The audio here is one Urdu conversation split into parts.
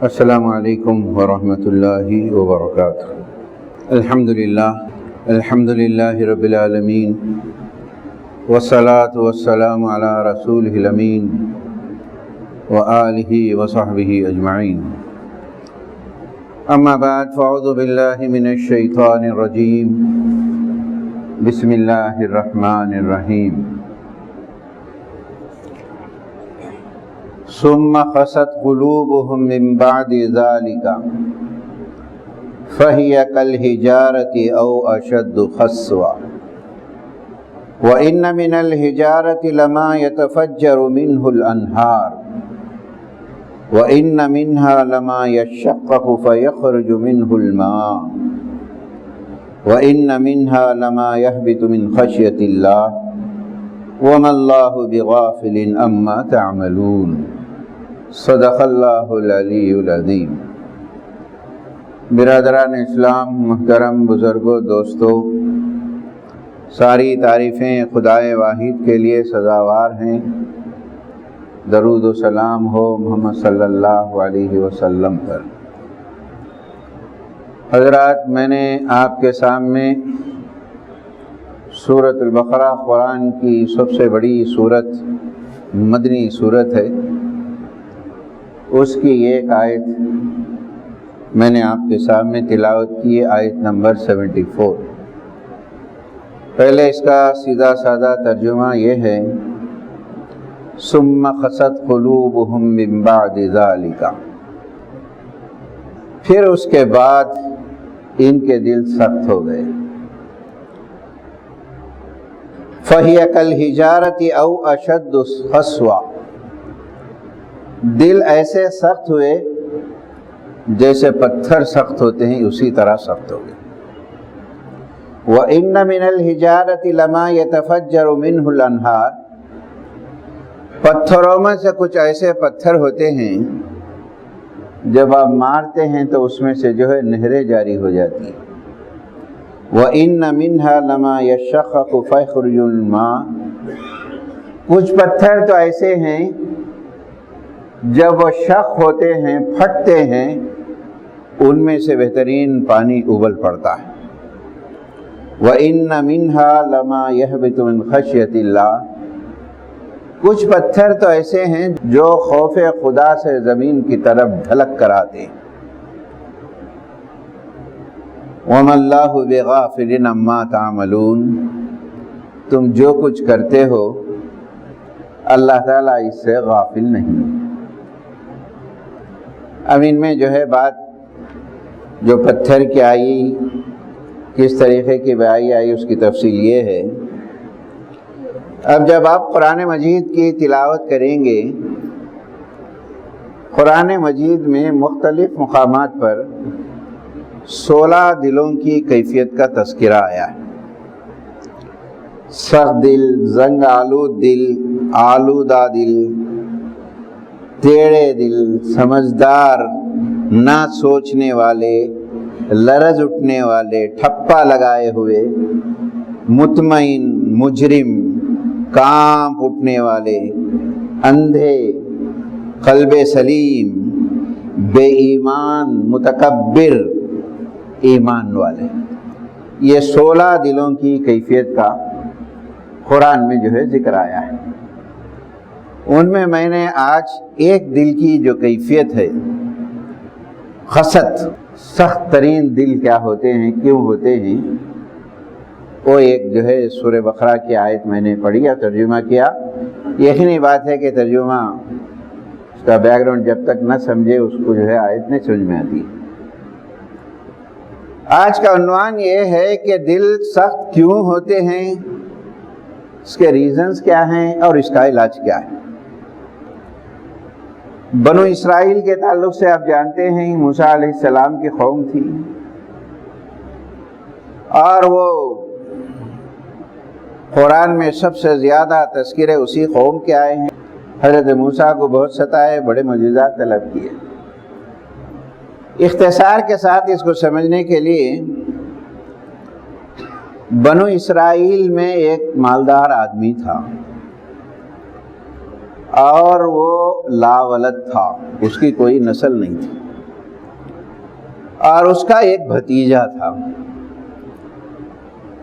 السلام علیکم ورحمۃ اللہ وبرکاتہ۔ الحمد للہ رب العالمین، والصلاة والسلام علی رسولہ الامین وآلہ وصحبہ اجمعین۔ اما بعد فاعوذ باللہ من الشیطان الرجیم، بسم اللہ الرحمن الرحیم۔ ثم قست قلوبهم من بعد ذلك فهي كالحجارة أو أشد قسوة وإن من الحجارة لما يتفجر منه الأنهار وإن منها لما يشقق فيخرج منه الماء وإن منها لما يهبط من خشية الله وما الله بغافل عما تعملون۔ صدق اللہ العلی العظیم۔ برادران اسلام، محترم بزرگوں، دوستوں، ساری تعریفیں خدائے واحد کے لیے سزاوار ہیں۔ درود و سلام ہو محمد صلی اللہ علیہ وسلم پر۔ حضرات، میں نے آپ کے سامنے سورۃ البقرہ قرآن کی سب سے بڑی سورت، مدنی سورت ہے، اس کی ایک آیت میں نے آپ کے سامنے تلاوت کی ہے، آیت نمبر 74۔ پہلے اس کا سیدھا سادہ ترجمہ یہ ہے، ثم قست قلوبهم من بعد ذلك، پھر اس کے بعد ان کے دل سخت ہو گئے۔ فہی کالحجارۃ او اشد قسوۃ، دل ایسے سخت ہوئے جیسے پتھر سخت ہوتے ہیں، اسی طرح سخت ہو گئے۔ وَإِنَّ مِنَ الْحِجَارَةِ لَمَا يَتَفَجَّرُ مِنْهُ الْأَنْهَارُ، پتھروں میں سے کچھ ایسے پتھر ہوتے ہیں جب آپ مارتے ہیں تو اس میں سے جو ہے نہریں جاری ہو جاتی ہیں۔ وَإِنَّ مِنْهَا لَمَا يَشَّقَّقُ فَيَخْرُجُ الْمَاءُ، کچھ پتھر تو ایسے ہیں جب وہ شق ہوتے ہیں، پھٹتے ہیں، ان میں سے بہترین پانی ابل پڑتا ہے۔ وَإِنَّ مِنْهَا لَمَا يَهْبِطُ مِنْ خَشْيَةِ اللَّهِ، کچھ پتھر تو ایسے ہیں جو خوف خدا سے زمین کی طرف ڈھلک کر آتے ہیں۔ وَمَا اللَّهُ بِغَافِلٍ عَمَّا تَعْمَلُونَ، تم جو کچھ کرتے ہو اللہ تعالیٰ اس سے غافل نہیں۔ اب ان میں جو ہے بات جو پتھر کی آئی، کس طریقے کی بیائی آئی، اس کی تفصیل یہ ہے۔ اب جب آپ قرآن مجید کی تلاوت کریں گے، قرآن مجید میں مختلف مقامات پر 16 دلوں کی کیفیت کا تذکرہ آیا ہے۔ سخت دل، زنگ آلود دل، آلودہ دل، ٹیڑے دل، سمجھدار، نہ سوچنے والے، لرز اٹھنے والے، ٹھپا لگائے ہوئے، مطمئن، مجرم، کانپ اٹھنے والے، اندھے، قلب سلیم، بے ایمان، متکبر، ایمان والے۔ یہ 16 دلوں کی کیفیت کا قرآن میں جو ہے ذکر آیا ہے۔ ان میں نے آج ایک دل کی جو کیفیت ہے، قست، سخت ترین دل کیا ہوتے ہیں، کیوں ہوتے ہیں، وہ ایک جو ہے سورہ بقرہ کی آیت میں نے پڑھی اور ترجمہ کیا۔ یقینی بات ہے کہ ترجمہ، اس کا بیک گراؤنڈ جب تک نہ سمجھے اس کو جو ہے آیت نہیں سمجھ میں آتی۔ آج کا عنوان یہ ہے کہ دل سخت کیوں ہوتے ہیں، اس کے ریزنز کیا ہیں اور اس کا علاج کیا ہے۔ بنو اسرائیل کے تعلق سے آپ جانتے ہیں موسیٰ علیہ السلام کی قوم تھی، اور وہ قرآن میں سب سے زیادہ تذکرے اسی قوم کے آئے ہیں۔ حضرت موسیٰ کو بہت ستائے، بڑے معجزات طلب کیے۔ اختصار کے ساتھ اس کو سمجھنے کے لیے، بنو اسرائیل میں ایک مالدار آدمی تھا، اور وہ لاولد تھا، اس کی کوئی نسل نہیں تھی۔ اور اس کا ایک بھتیجا تھا.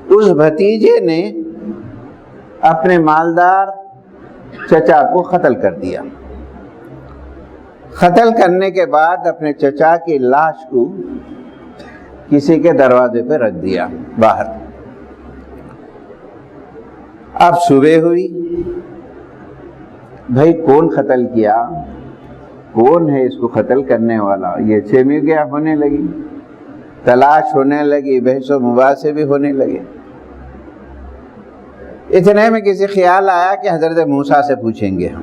اس بھتیجے نے اپنے مالدار چچا کو قتل کر دیا. قتل کرنے کے بعد اپنے چچا کی لاش کو کسی کے دروازے پہ رکھ دیا باہر. اب صبح ہوئی، بھائی کون قتل کیا، کون ہے اس کو قتل کرنے والا؟ یہ چھیمی گیا ہونے لگی، تلاش ہونے لگی، بحث و مباحثے بھی ہونے لگے. اتنے میں کسی خیال آیا کہ حضرت موسیٰ سے پوچھیں گے ہم.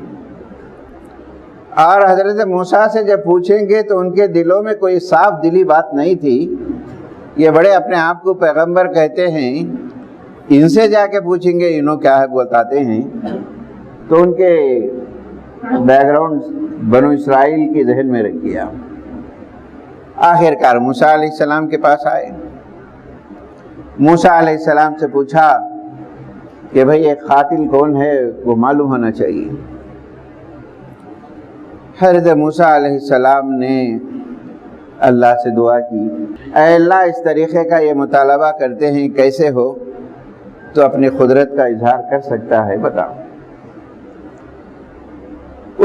اور حضرت موسیٰ سے جب پوچھیں گے تو ان کے دلوں میں کوئی صاف دلی بات نہیں تھی. یہ بڑے اپنے آپ کو پیغمبر کہتے ہیں، ان سے جا کے پوچھیں گے انہوں کیا ہے بتاتے ہیں. تو ان کے بیک گراؤنڈ بنو اسرائیل کی ذہن میں رکھ گیا. آخر کار موسیٰ علیہ السلام کے پاس آئے. موسیٰ علیہ السلام سے پوچھا کہ بھئی ایک قاتل کون ہے، وہ معلوم ہونا چاہیے. حضرت موسیٰ علیہ السلام نے اللہ سے دعا کی، اے اللہ اس طریقے کا یہ مطالبہ کرتے ہیں، کیسے ہو تو اپنی قدرت کا اظہار کر سکتا ہے، بتا.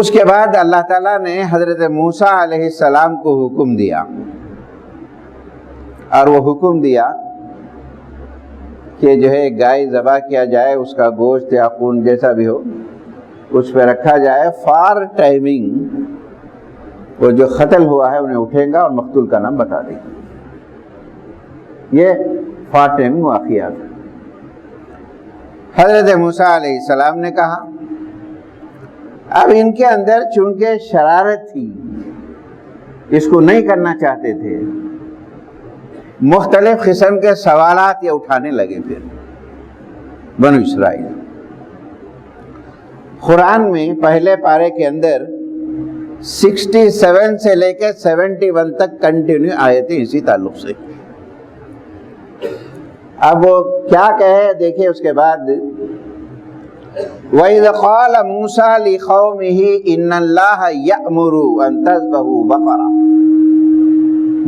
اس کے بعد اللہ تعالیٰ نے حضرت موسیٰ علیہ السلام کو حکم دیا، اور وہ حکم دیا کہ جو ہے گائے ذبح کیا جائے، اس کا گوشت یا خون جیسا بھی ہو اس پہ رکھا جائے. فار ٹائمنگ وہ جو قتل ہوا ہے انہیں اٹھیں گا اور مقتول کا نام بتا دیں گے. یہ فار ٹائمنگ واقعات. حضرت موسیٰ علیہ السلام نے کہا، اب ان کے اندر چونکہ شرارت تھی، اس کو نہیں کرنا چاہتے تھے، مختلف قسم کے سوالات یہ اٹھانے لگے. پھر بنو اسرائیل قرآن میں پہلے پارے کے اندر 67 سے لے کے 71 تک کنٹینیو آیتیں اسی تعلق سے. اب وہ کیا کہے دیکھیں. اس کے بعد وَإِذْ قَالَ مُوسَىٰ لِقَوْمِهِ إِنَّ اللَّهَ يَأْمُرُ أَن تَذْبَحُوا بَقَرَةً.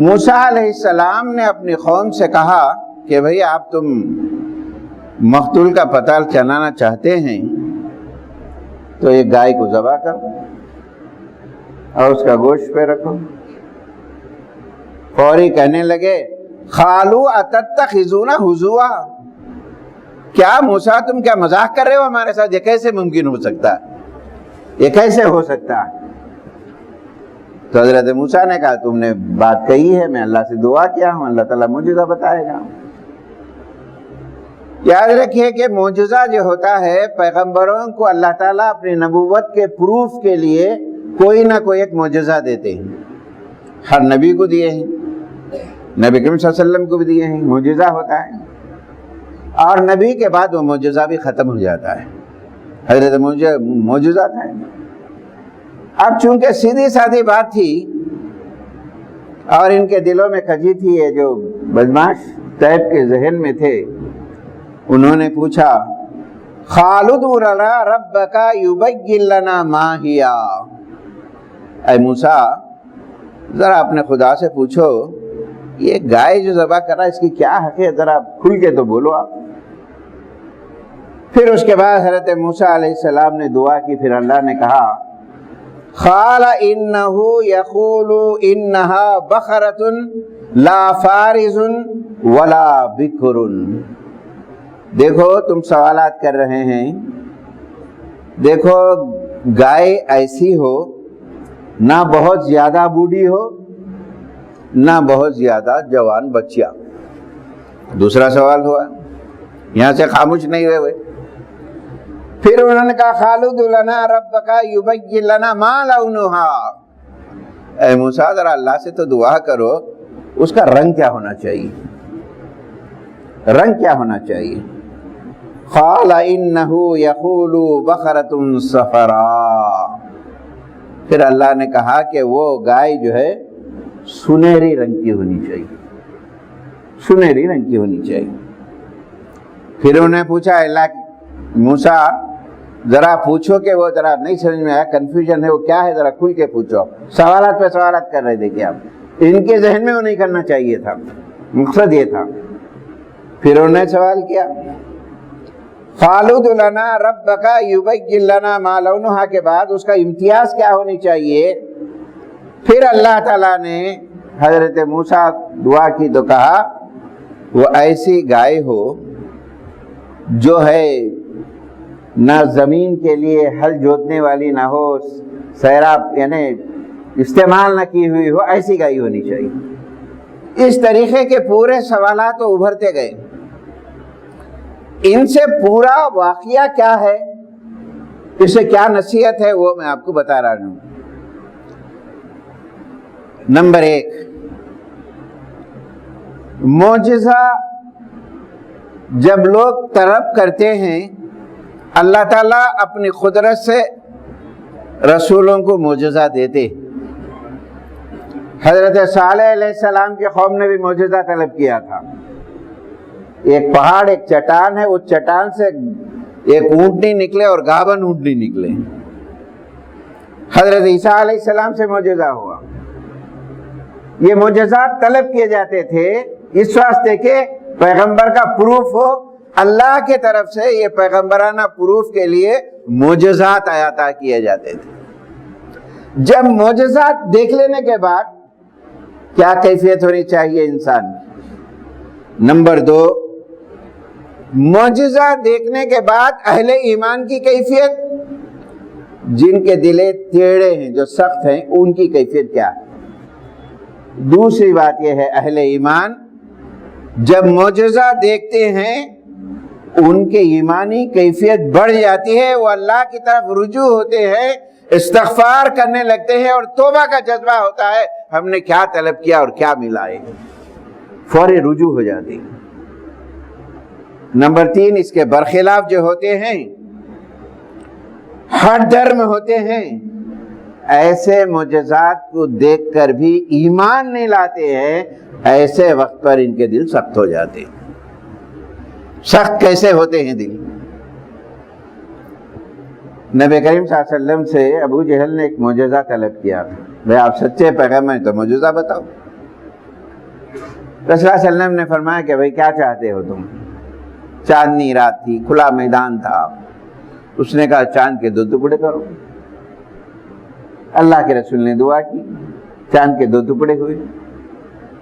موسیٰ علیہ السلام نے اپنی قوم سے کہا کہ بھئی آپ تم مقتول کا پتہ چلانا چاہتے ہیں تو ایک گائے کو ذبح کرو اور اس کا گوشت پہ رکھو. فوری کہنے لگے، قَالُوا أَتَتَّخِذُونَ هُزُوًا. کیا موسیٰ تم کیا مذاق کر رہے ہو ہمارے ساتھ؟ یہ کیسے ممکن ہو سکتا ہے، یہ کیسے ہو سکتا ہے؟ تو حضرت موسیٰ نے کہا تم نے بات کہی ہے، میں اللہ سے دعا کیا ہوں، اللہ تعالیٰ معجزہ بتائے گا. یاد رکھیے کہ معجزہ جو ہوتا ہے پیغمبروں کو اللہ تعالیٰ اپنی نبوت کے پروف کے لیے کوئی نہ کوئی ایک معجزہ دیتے ہیں. ہر نبی کو دیے ہیں، نبی کریم صلی اللہ علیہ وسلم کو بھی دیے ہیں. معجزہ ہوتا ہے اور نبی کے بعد وہ معجزہ بھی ختم ہو جاتا ہے. حضرت معجزہ تھا. اب چونکہ سیدھی سادھی بات تھی اور ان کے دلوں میں کجی تھی، یہ جو بدماش ٹائپ کے ذہن میں تھے، انہوں نے پوچھا، قَالُوا ادْعُ لَنَا رَبَّكَ يُبَيِّن لَنَا مَا هِيَ. اے موسیٰ ذرا اپنے خدا سے پوچھو یہ گائے جو ذبح کر رہا ہے اس کی کیا حق ہے، ذرا کھل کے تو بولو آپ. پھر اس کے بعد حضرت موسیٰ علیہ السلام نے دعا کی. پھر اللہ نے کہا، قَالَ إِنَّهُ يَقُولُ إِنَّهَا بَقَرَةٌ لَا فَارِضٌ وَلَا بِكْرٌ. دیکھو تم سوالات کر رہے ہیں، دیکھو گائے ایسی ہو نہ بہت زیادہ بوڑھی ہو نہ بہت زیادہ جوان بچیا. دوسرا سوال ہوا، یہاں سے خاموش نہیں ہوئے. پھر انہوں نے کہا، قَالُوا ادْعُ لَنَا رَبَّكَ يُبَيِّن لَنَا مَا لَوْنُهَا. اے موسیٰ ذرا اللہ سے تو دعا کرو اس کا رنگ کیا ہونا چاہیے، رنگ کیا ہونا چاہیے. قَالَ إِنَّهُ يَقُولُ بَقَرَةٌ صَفْرَاء. پھر اللہ نے کہا کہ وہ گائے جو ہے سنہری رنگ کی ہونی چاہیے، سنہری رنگ کی ہونی چاہیے. پھر انہوں نے پوچھا، اللہ موسیٰ ذرا پوچھو کہ وہ ذرا نہیں سمجھ میں آیا، کنفیوژن ہے، وہ کیا ہے ذرا کھل کے پوچھو. سوالات پہ سوالات کر رہے دیکھیں آپ. ان کے ذہن میں وہ نہیں کرنا چاہیے تھا، مقصد یہ تھا۔ پھر انہوں نے سوال کیا فَالُدْ لَنَا رَبَّكَ يُبَيِّنْ لَنَا مَا لَوْنُهَا کے بعد اس کا امتیاز کیا ہونی چاہیے؟ پھر اللہ تعالیٰ نے حضرت موسیٰ دعا کی تو کہا وہ ایسی گائے ہو جو ہے نہ زمین کے لیے ہل جوتنے والی نہ ہو، سیراب یعنی استعمال نہ کی ہوئی ہو، ایسی گائے ہونی چاہیے۔ اس طریقے کے پورے سوالات تو ابھرتے گئے۔ ان سے پورا واقعہ کیا ہے، اس سے کیا نصیحت ہے، وہ میں آپ کو بتا رہا ہوں۔ نمبر 1، معجزہ جب لوگ طلب کرتے ہیں، اللہ تعالیٰ اپنی قدرت سے رسولوں کو معجزہ دیتے۔ حضرت صالح علیہ السلام کے قوم نے بھی معجزہ طلب کیا تھا۔ ایک پہاڑ، ایک چٹان ہے، اس چٹان سے ایک اونٹنی نکلے اور گابن اونٹنی نکلے۔ حضرت عیسیٰ علیہ السلام سے معجزہ ہوا۔ یہ معجزات طلب کیے جاتے تھے اس واسطے کہ پیغمبر کا پروف ہو، اللہ کی طرف سے یہ پیغمبرانہ پروف کے لیے معجزات عطا کیے جاتے تھے۔ جب معجزات دیکھ لینے کے بعد کیا کیفیت ہونی چاہیے انسان؟ نمبر 2، معجزہ دیکھنے کے بعد اہل ایمان کی کیفیت، جن کے دل ٹیڑھے ہیں، جو سخت ہیں، ان کی کیفیت کیا ہے؟ دوسری بات یہ ہے اہل ایمان جب معجزہ دیکھتے ہیں ان کے ایمانی کیفیت بڑھ جاتی ہے، وہ اللہ کی طرف رجوع ہوتے ہیں، استغفار کرنے لگتے ہیں اور توبہ کا جذبہ ہوتا ہے، ہم نے کیا طلب کیا اور کیا ملا ہے، فوری رجوع ہو جاتی۔ نمبر 3، اس کے برخلاف جو ہوتے ہیں، ہٹ درم ہوتے ہیں، ایسے معجزات کو دیکھ کر بھی ایمان نہیں لاتے ہیں، ایسے وقت پر ان کے دل سخت ہو جاتے ہیں۔ سخت کیسے ہوتے ہیں دل؟ نبی کریم صلی اللہ علیہ وسلم سے ابو جہل نے ایک معجزہ طلب کیا تھا، بھئی آپ سچے پیغمبر ہیں تو معجزہ بتاؤ۔ رسول اللہ صلی اللہ علیہ وسلم نے فرمایا کہ بھئی کیا چاہتے ہو تم؟ چاندنی رات تھی، کھلا میدان تھا، اس نے کہا چاند کے 2 ٹکڑے کرو۔ اللہ کے رسول نے دعا کی، چاند کے 2 ٹکڑے ہوئے۔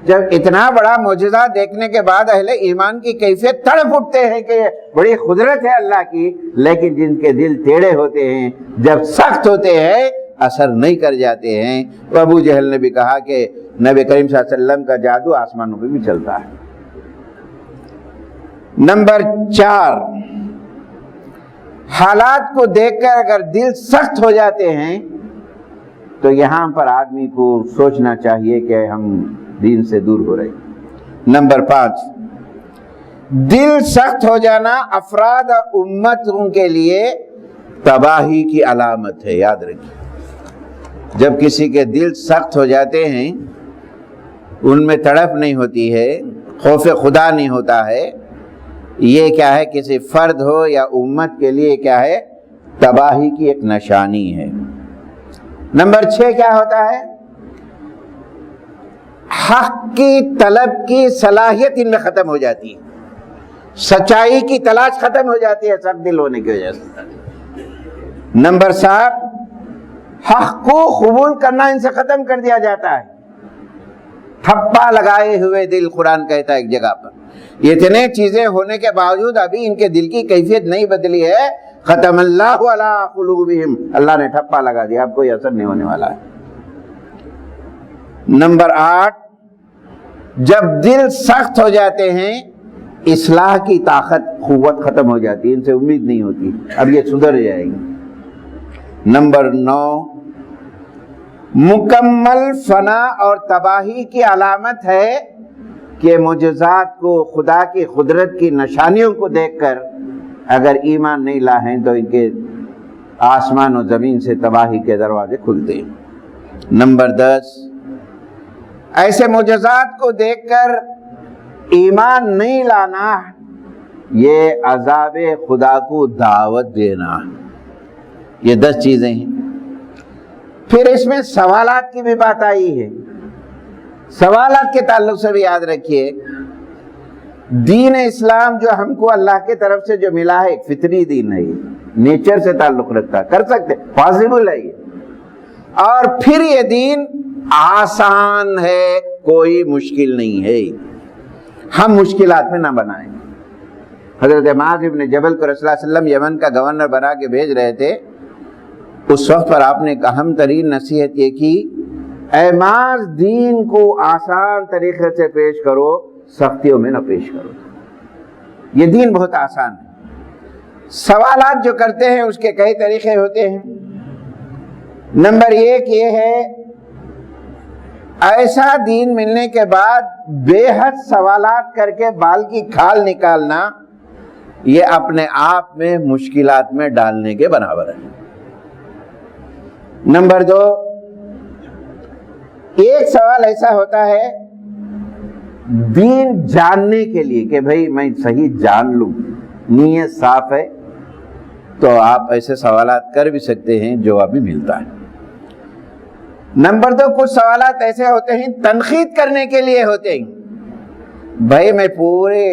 جب اتنا بڑا معجزہ دیکھنے کے بعد اہل ایمان کی کیفیت تڑپ اٹھتے ہیں کہ بڑی قدرت ہے اللہ کی، لیکن جن کے دل ٹیڑھے ہوتے ہیں جب سخت ہوتے ہیں اثر نہیں کر جاتے ہیں۔ ابو جہل نے بھی کہا کہ نبی کریم صلی اللہ علیہ وسلم کا جادو آسمانوں پہ بھی چلتا ہے۔ نمبر 4، حالات کو دیکھ کر اگر دل سخت ہو جاتے ہیں تو یہاں پر آدمی کو سوچنا چاہیے کہ ہم دین سے دور ہو رہے ہیں۔ نمبر 5، دل سخت ہو جانا افراد اور امتوں کے لیے تباہی کی علامت ہے، یاد رکھیے۔ جب کسی کے دل سخت ہو جاتے ہیں، ان میں تڑپ نہیں ہوتی ہے، خوف خدا نہیں ہوتا ہے، یہ کیا ہے؟ کسی فرد ہو یا امت کے لیے کیا ہے؟ تباہی کی ایک نشانی ہے۔ نمبر 6 کیا ہوتا ہے؟ حق کی طلب کی صلاحیت ان میں ختم ہو جاتی ہے، سچائی کی تلاش ختم ہو جاتی ہے سخت دل ہونے کی وجہ سے۔ نمبر 7، حق کو قبول کرنا ان سے ختم کر دیا جاتا ہے۔ ٹھپا لگائے ہوئے دل، قرآن کہتا ہے ایک جگہ پر، یہ اتنے چیزیں ہونے کے باوجود ابھی ان کے دل کی کیفیت نہیں بدلی ہے۔ ختم اللہ علی قلوبہم، اللہ نے ٹھپا لگا دیا، اب کوئی اثر نہیں ہونے والا ہے۔ نمبر 8، جب دل سخت ہو جاتے ہیں اصلاح کی طاقت قوت ختم ہو جاتی ہے، ان سے امید نہیں ہوتی اب یہ سدھر جائیں گے۔ نمبر 9، مکمل فنا اور تباہی کی علامت ہے کہ معجزات کو، خدا کی قدرت کی نشانیوں کو دیکھ کر اگر ایمان نہیں لائیں تو ان کے آسمان و زمین سے تباہی کے دروازے کھلتے ہیں۔ نمبر 10، ایسے معجزات کو دیکھ کر ایمان نہیں لانا، یہ عذاب خدا کو دعوت دینا۔ یہ 10 چیزیں ہیں۔ پھر اس میں سوالات کی بھی بات آئی ہے۔ سوالات کے تعلق سے بھی یاد رکھیے، دین اسلام جو ہم کو اللہ کی طرف سے جو ملا ہے فطری دین ہے، نیچر سے تعلق رکھتا ہے، کر سکتے، پاسبل ہے یہ، اور پھر یہ دین آسان ہے، کوئی مشکل نہیں ہے، ہم مشکلات میں نہ بنائیں۔ حضرت معاذ ابن جبل کو رسول اللہ صلی اللہ علیہ وسلم یمن کا گورنر بنا کے بھیج رہے تھے، اس وقت پر آپ نے ایک اہم ترین نصیحت یہ کی، اے معاذ دین کو آسان طریقے سے پیش کرو، سختیوں میں نہ پیش کرو، یہ دین بہت آسان ہے۔ سوالات جو کرتے ہیں اس کے کئی طریقے ہوتے ہیں۔ نمبر ایک یہ ہے، ایسا دین ملنے کے بعد بے حد سوالات کر کے بال کی کھال نکالنا، یہ اپنے آپ میں مشکلات میں ڈالنے کے برابر ہے۔ نمبر دو، ایک سوال ایسا ہوتا ہے دین جاننے کے لیے کہ بھئی میں صحیح جان لوں، نیت صاف ہے، تو آپ ایسے سوالات کر بھی سکتے ہیں، جواب بھی ملتا ہے۔ نمبر دو، کچھ سوالات ایسے ہوتے ہیں تنقید کرنے کے لیے ہوتے ہیں، بھائی میں پورے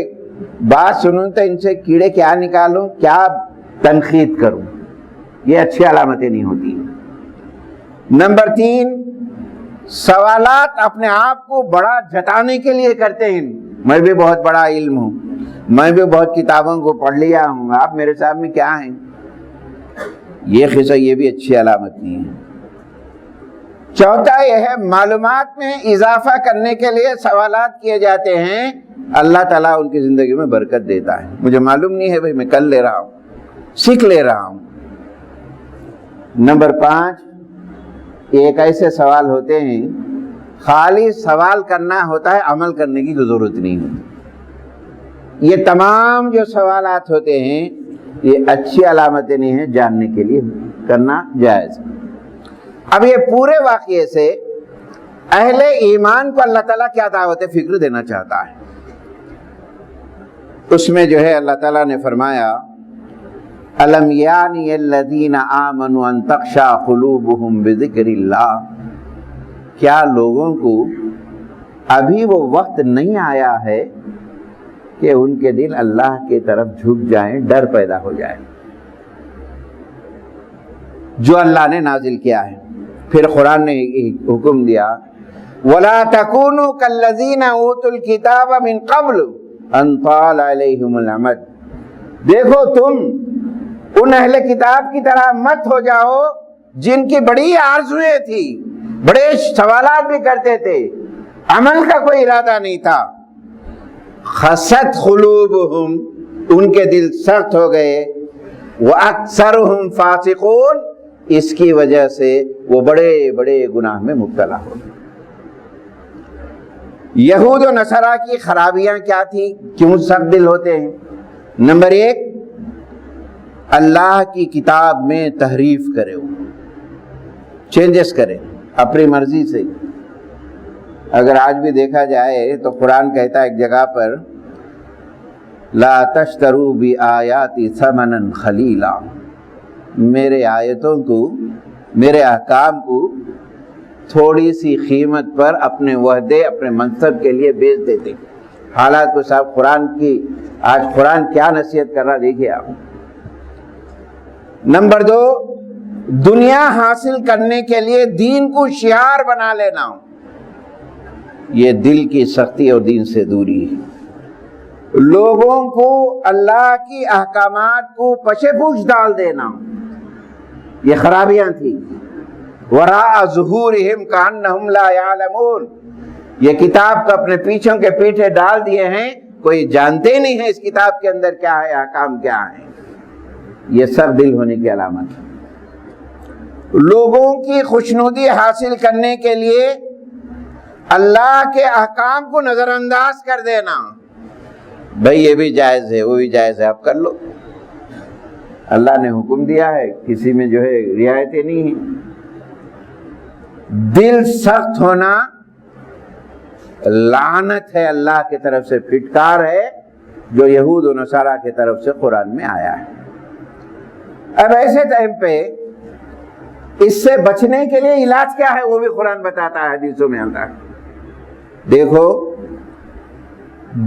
بات سنوں تو ان سے کیڑے کیا نکالوں، کیا تنقید کروں، یہ اچھی علامتیں نہیں ہوتی۔ نمبر تین، سوالات اپنے آپ کو بڑا جتانے کے لیے کرتے ہیں، میں بھی بہت بڑا علم ہوں، میں بھی بہت کتابوں کو پڑھ لیا ہوں، آپ میرے سامنے کیا ہیں، یہ قصہ یہ بھی اچھی علامت نہیں ہے۔ چوتھا یہ ہے، معلومات میں اضافہ کرنے کے لیے سوالات کیے جاتے ہیں، اللہ تعالیٰ ان کی زندگی میں برکت دیتا ہے، مجھے معلوم نہیں ہے بھائی میں کل لے رہا ہوں، سیکھ لے رہا ہوں۔ نمبر پانچ، ایک ایسے سوال ہوتے ہیں خالی سوال کرنا ہوتا ہے، عمل کرنے کی کوئی ضرورت نہیں ہوتی۔ یہ تمام جو سوالات ہوتے ہیں یہ اچھی علامتیں نہیں ہیں، جاننے کے لیے کرنا جائز۔ اب یہ پورے واقعے سے اہل ایمان کو اللہ تعالیٰ کیا دعوت فکر دینا چاہتا ہے، اس میں جو ہے اللہ تعالیٰ نے فرمایا، أَلَمْ يَعْنِ الَّذِينَ آمَنُوا أَن تَخْشَعَ قُلُوبُهُمْ بِذِكْرِ اللَّهِ، کیا لوگوں کو ابھی وہ وقت نہیں آیا ہے کہ ان کے دل اللہ کی طرف جھک جائیں، ڈر پیدا ہو جائے جو اللہ نے نازل کیا ہے۔ پھر قرآن نے حکم دیا، وَلَا تَكُونُوا كَالَّذِينَ أُوتُوا الْكِتَابَ مِن قَبْلُ أَن طَالَ عَلَيْهِمُ الْأَمَدُ، دیکھو تم ان اہل کتاب کی طرح مت ہو جاؤ جن کی بڑی آرزویں تھی، بڑے سوالات بھی کرتے تھے، عمل کا کوئی ارادہ نہیں تھا۔ خست قلوبہم، ان کے دل سخت ہو گئے، وَأَكْثَرُهُمْ فَاسِقُونَ، اس کی وجہ سے وہ بڑے بڑے گناہ میں مبتلا ہو گئے۔ یہود و نصارہ کی خرابیاں کیا تھی، کیوں سخت دل ہوتے ہیں؟ نمبر ایک، اللہ کی کتاب میں تحریف کرے، چینجز کرے اپنی مرضی سے۔ اگر آج بھی دیکھا جائے تو قرآن کہتا ہے ایک جگہ پر، لا تشتروا بآیاتی ثمنا خلیلا، میرے آیتوں کو، میرے احکام کو تھوڑی سی قیمت پر اپنے وحدے، اپنے منصب کے لیے بیچ دیتے۔ حالات کو صاحب قرآن کی، آج قرآن کیا نصیحت کر رہا دیکھیے آپ۔ نمبر دو، دنیا حاصل کرنے کے لیے دین کو شعار بنا لینا، یہ دل کی سختی اور دین سے دوری ہے۔ لوگوں کو اللہ کی احکامات کو پشے پوچھ ڈال دینا، یہ خرابیاں تھیں۔ وراء ظہورہم کأنہم لا یعلمون، یہ کتاب کو اپنے پیچھوں کے پیچھے ڈال دیے ہیں، کوئی جانتے ہی نہیں ہے اس کتاب کے اندر کیا ہے، احکام کیا ہے۔ یہ سب دل ہونے کی علامت ہے۔ لوگوں کی خوشنودی حاصل کرنے کے لیے اللہ کے احکام کو نظر انداز کر دینا، بھئی یہ بھی جائز ہے، وہ بھی جائز ہے، آپ کر لو، اللہ نے حکم دیا ہے، کسی میں جو ہے رعایتیں نہیں ہیں۔ دل سخت ہونا لعنت ہے، اللہ کی طرف سے پھٹکار ہے، جو یہود و نصارہ کی طرف سے قرآن میں آیا ہے۔ اب ایسے ٹائم پہ اس سے بچنے کے لیے علاج کیا ہے وہ بھی قرآن بتاتا ہے، حدیثوں میں آتا ہے۔ دیکھو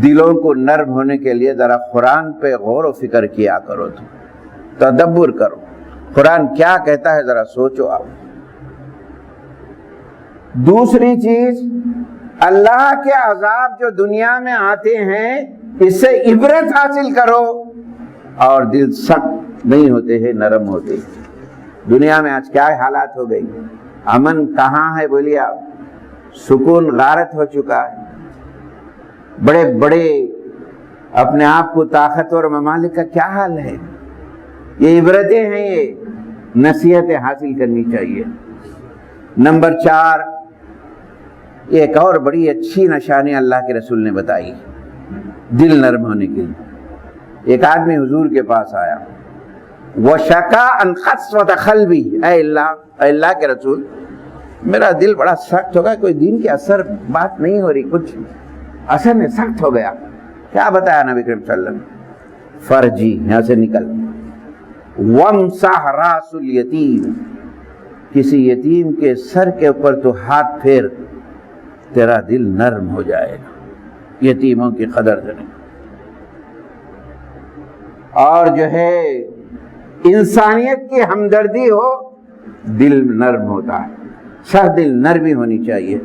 دلوں کو نرم ہونے کے لیے ذرا قرآن پہ غور و فکر کیا کرو، تدبر کرو، قرآن کیا کہتا ہے ذرا سوچو آپ۔ دوسری چیز، اللہ کے عذاب جو دنیا میں آتے ہیں اس سے عبرت حاصل کرو اور دل سخت نہیں ہوتے ہیں، نرم ہوتے ہیں۔ دنیا میں آج کیا حالات ہو گئی، امن کہاں ہے بولیے آپ، سکون غارت ہو چکا ہے، بڑے بڑے اپنے آپ کو طاقتور ممالک کا کیا حال ہے۔ یہ عبرتیں ہیں، یہ نصیحتیں حاصل کرنی چاہیے۔ نمبر 4، ایک اور بڑی اچھی نشانی اللہ کے رسول نے بتائی دل نرم ہونے کے لیے۔ ایک آدمی حضور کے پاس آیا، وَشَكَا أَنْ قَسْوَةَ قَلْبِهِ، اے اللہ کے رسول میرا دل بڑا سخت ہو گیا، کوئی دین کے اثر بات نہیں ہو رہی، کچھ اثر میں سخت ہو گیا۔ کیا بتایا نبی کریم صلی اللہ علیہ وسلم؟ فرجی، یہاں سے نکل، وَامْسَحْ رَأْسَ الْيَتِيمِ، کسی یتیم کے سر کے اوپر تو ہاتھ پھیر، تیرا دل نرم ہو جائے گا، یتیموں کی قدر کریں۔ اور جو ہے انسانیت کی ہمدردی ہو، دل نرم ہوتا ہے، سر دل نرمی ہونی چاہیے۔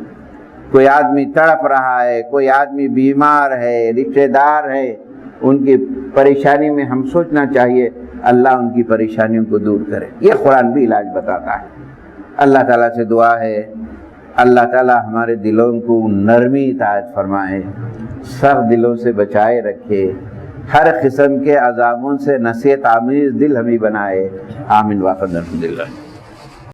کوئی آدمی تڑپ رہا ہے، کوئی آدمی بیمار ہے، رشتہ دار ہے، ان کی پریشانی میں ہم سوچنا چاہیے اللہ ان کی پریشانیوں کو دور کرے۔ یہ قرآن بھی علاج بتاتا ہے۔ اللہ تعالیٰ سے دعا ہے اللہ تعالیٰ ہمارے دلوں کو نرمی عطا فرمائے، سخت دلوں سے بچائے رکھے، ہر قسم کے عذابوں سے نصیحت آمیز دل ہمیں بنائے۔ آمین واخر الحمدللہ۔